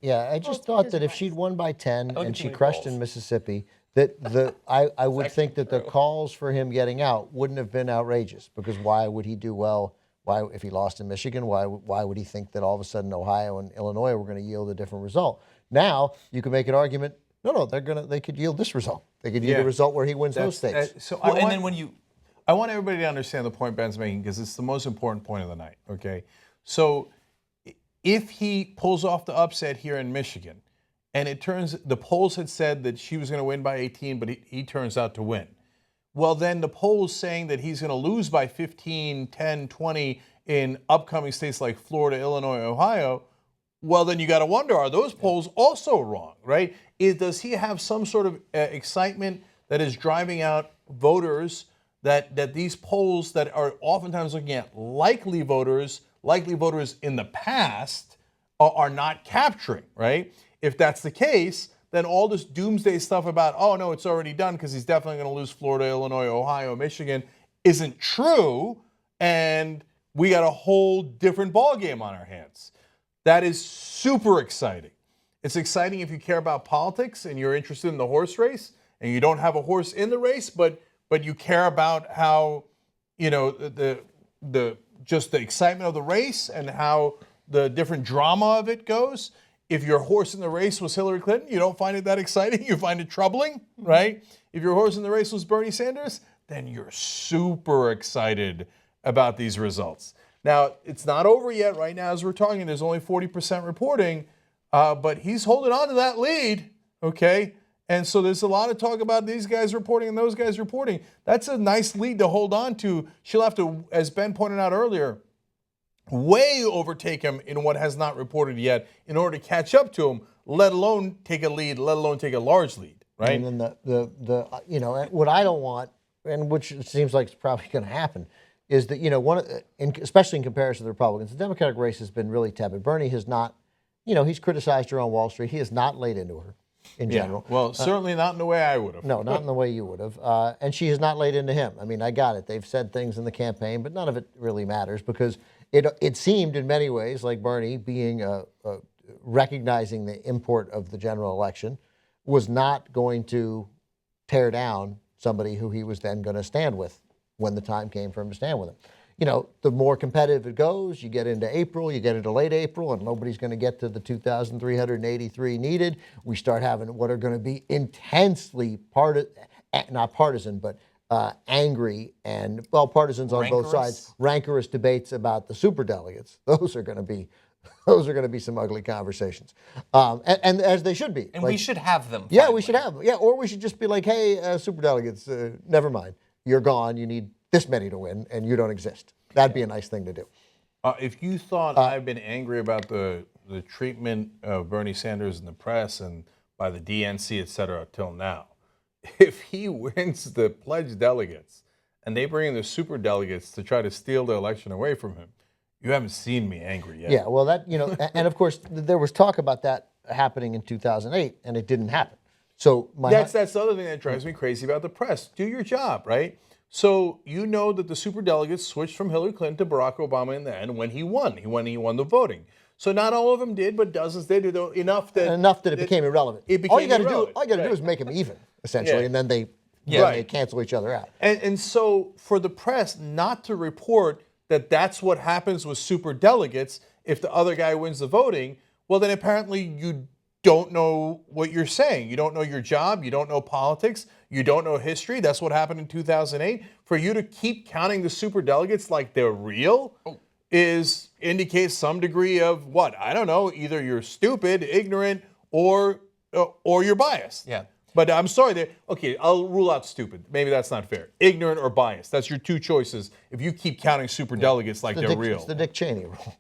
Yeah, I just thought that if she'd won by 10 look and at too she many crushed polls. in Mississippi, that I would think that the true. calls for him getting out wouldn't have been outrageous, because why would he do well? Why, if he lost in Michigan, why would he think that all of a sudden Ohio and Illinois were going to yield a different result? Now you can make an argument. No, they could yield this result. They could yield a result where he wins those states. I want everybody to understand the point Ben's making, because it's the most important point of the night. Okay, so if he pulls off the upset here in Michigan, and the polls had said that she was going to win by 18, but he turns out to win. Well, then the polls saying that he's going to lose by 15, 10, 20 in upcoming states like Florida, Illinois, Ohio. Well, then you got to wonder, are those polls also wrong, right? Does he have some sort of excitement that is driving out voters that these polls that are oftentimes looking at likely voters in the past are not capturing, right? If that's the case, then all this doomsday stuff about, oh, no, it's already done because he's definitely going to lose Florida, Illinois, Ohio, Michigan isn't true, and we got a whole different ballgame on our hands. That is super exciting. It's exciting if you care about politics and you're interested in the horse race and you don't have a horse in the race, but you care about how, the excitement of the race and how the different drama of it goes. If your horse in the race was Hillary Clinton, you don't find it that exciting. You find it troubling, right? If your horse in the race was Bernie Sanders, then you're super excited about these results. Now, it's not over yet. Right now, as we're talking, there's only 40% reporting, but he's holding on to that lead, okay? And so there's a lot of talk about these guys reporting and those guys reporting. That's a nice lead to hold on to. She'll have to, as Ben pointed out earlier, way overtake him in what has not reported yet in order to catch up to him, let alone take a lead, let alone take a large lead, right? And then what I don't want, and which it seems like it's probably going to happen, is that, especially in comparison to the Republicans, the Democratic race has been really tepid. Bernie has not, he's criticized her on Wall Street. He has not laid into her in general. Well, certainly not in the way I would have. No, not in the way you would have. And she has not laid into him. I mean, I got it. They've said things in the campaign, but none of it really matters, because it seemed in many ways like Bernie, being recognizing the import of the general election, was not going to tear down somebody who he was then going to stand with when the time came for him to stand with him. The more competitive it goes, you get into April, you get into late April, and nobody's going to get to the 2,383 needed. We start having what are going to be intensely not partisan, but angry and, partisans on both sides, rancorous debates about the superdelegates. Those are going to be some ugly conversations, and as they should be. And we should have them. Yeah, we should have them. Yeah, or we should just be like, hey, superdelegates, never mind. You're gone. You need this many to win, and you don't exist. That'd be a nice thing to do. If you thought I've been angry about the treatment of Bernie Sanders in the press and by the DNC, et cetera, till now, if he wins the pledged delegates and they bring in the super delegates to try to steal the election away from him, you haven't seen me angry yet. Yeah, well, and of course, there was talk about that happening in 2008, and it didn't happen. So that's the other thing that drives me crazy about the press. Do your job, right? So you know that the superdelegates switched from Hillary Clinton to Barack Obama in the end when he won. He won the voting. So not all of them did, but dozens did. Enough that it became irrelevant. All you got to do is make them even, essentially, and then they cancel each other out. And so for the press not to report that that's what happens with superdelegates if the other guy wins the voting, well, then apparently you don't know what you're saying. You don't know your job. You don't know politics. You don't know history. That's what happened in 2008. For you to keep counting the superdelegates like they're real indicates some degree of what? I don't know. Either you're stupid, ignorant, or you're biased. Yeah. But I'm sorry. Okay, I'll rule out stupid. Maybe that's not fair. Ignorant or biased. That's your two choices if you keep counting superdelegates like they're real. It's the Dick Cheney rule.